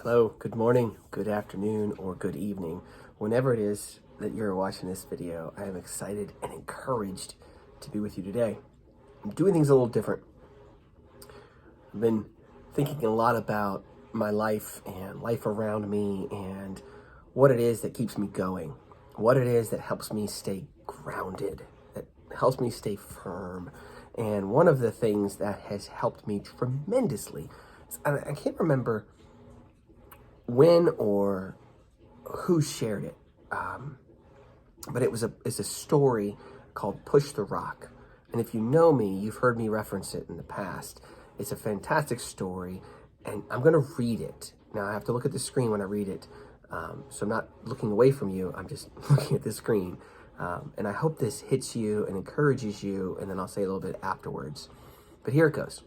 Hello, good morning, good afternoon, or good evening. Whenever it is that you're watching this video, I am excited and encouraged to be with you today. I'm doing things a little different. I've been thinking a lot about my life and life around me and what it is that keeps me going, what it is that helps me stay grounded, that helps me stay firm. And one of the things that has helped me tremendously, I can't remember when or who shared it, but it's a story called Push the Rock. And if you know me, you've heard me reference it in the past. It's a fantastic story, and I'm going to read it. Now, I have to look at the screen when I read it, so I'm not looking away from you. I'm just looking at the screen. And I hope this hits you and encourages you, and then I'll say a little bit afterwards. But here it goes.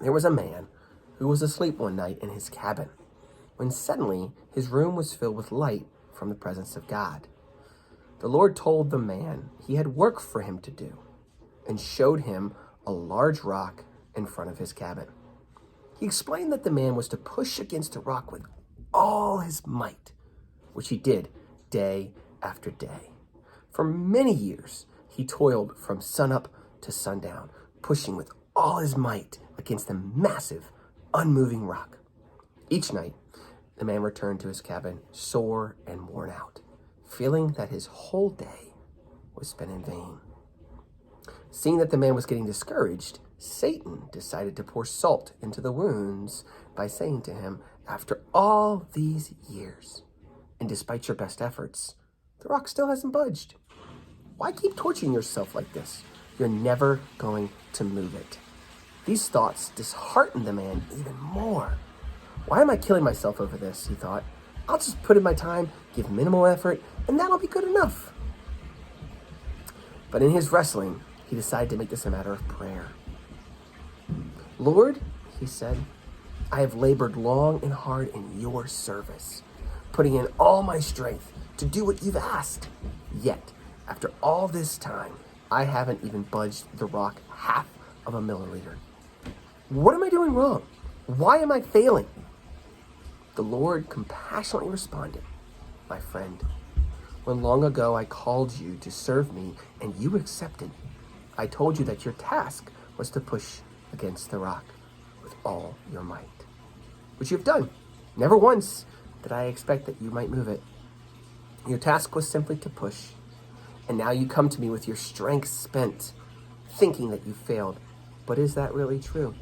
There was a man who was asleep one night in his cabin, when suddenly his room was filled with light from the presence of God. The Lord told the man he had work for him to do, and showed him a large rock in front of his cabin. He explained that the man was to push against the rock with all his might, which he did day after day. For many years, he toiled from sunup to sundown, pushing with all his might against the massive, unmoving rock. Each night, the man returned to his cabin sore and worn out, feeling that his whole day was spent in vain. Seeing that the man was getting discouraged, Satan decided to pour salt into the wounds by saying to him, "After all these years, and despite your best efforts, the rock still hasn't budged. Why keep torturing yourself like this? You're never going to move it." These thoughts disheartened the man even more. "Why am I killing myself over this?" he thought. "I'll just put in my time, give minimal effort, and that'll be good enough." But in his wrestling, he decided to make this a matter of prayer. "Lord," he said, "I have labored long and hard in your service, putting in all my strength to do what you've asked. Yet, after all this time, I haven't even budged the rock half of a milliliter. What am I doing wrong? Why am I failing?" The Lord compassionately responded, "My friend, when long ago I called you to serve me and you accepted, I told you that your task was to push against the rock with all your might, which you have done. Never once did I expect that you might move it. Your task was simply to push, and now you come to me with your strength spent, thinking that you failed. But is that really true?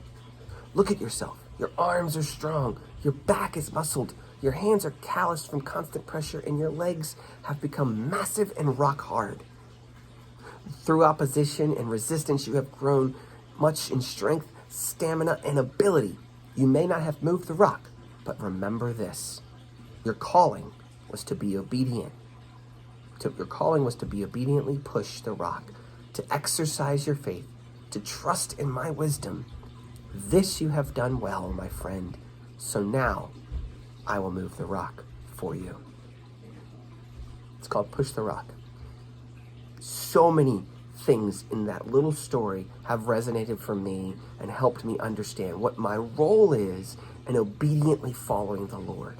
Look at yourself. Your arms are strong. Your back is muscled. Your hands are calloused from constant pressure, and your legs have become massive and rock hard. Through opposition and resistance, you have grown much in strength, stamina, and ability. You may not have moved the rock, but remember this. Your calling was to be obedient. Your calling was to be obediently push the rock, to exercise your faith, to trust in my wisdom. This you have done well, my friend. So now I will move the rock for you." It's called Push the Rock. So many things in that little story have resonated for me and helped me understand what my role is in obediently following the Lord.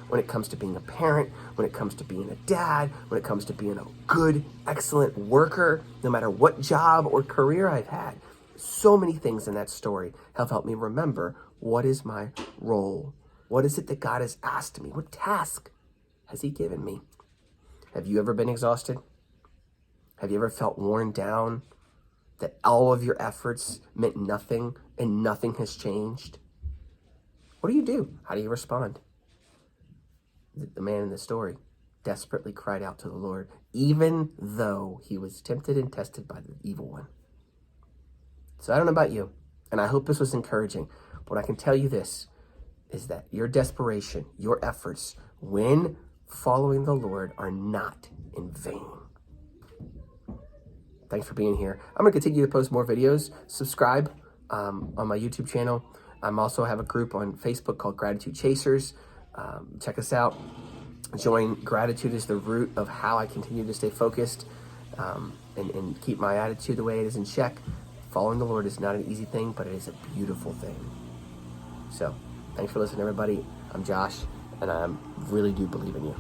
When it comes to being a parent, when it comes to being a dad, when it comes to being a good, excellent worker, no matter what job or career I've had, so many things in that story have helped me remember, what is my role? What is it that God has asked me? What task has he given me? Have you ever been exhausted? Have you ever felt worn down, that all of your efforts meant nothing and nothing has changed? What do? How do you respond? The man in the story desperately cried out to the Lord, even though he was tempted and tested by the evil one. So I don't know about you, and I hope this was encouraging, but I can tell you this, is that your desperation, your efforts, when following the Lord, are not in vain. Thanks for being here. I'm going to continue to post more videos. Subscribe on my YouTube channel. I also have a group on Facebook called Gratitude Chasers. Check us out. Join. Gratitude is the root of how I continue to stay focused and keep my attitude the way it is in check. Following the Lord is not an easy thing, but it is a beautiful thing. So Thanks for listening, everybody. I'm Josh, and I really do believe in you.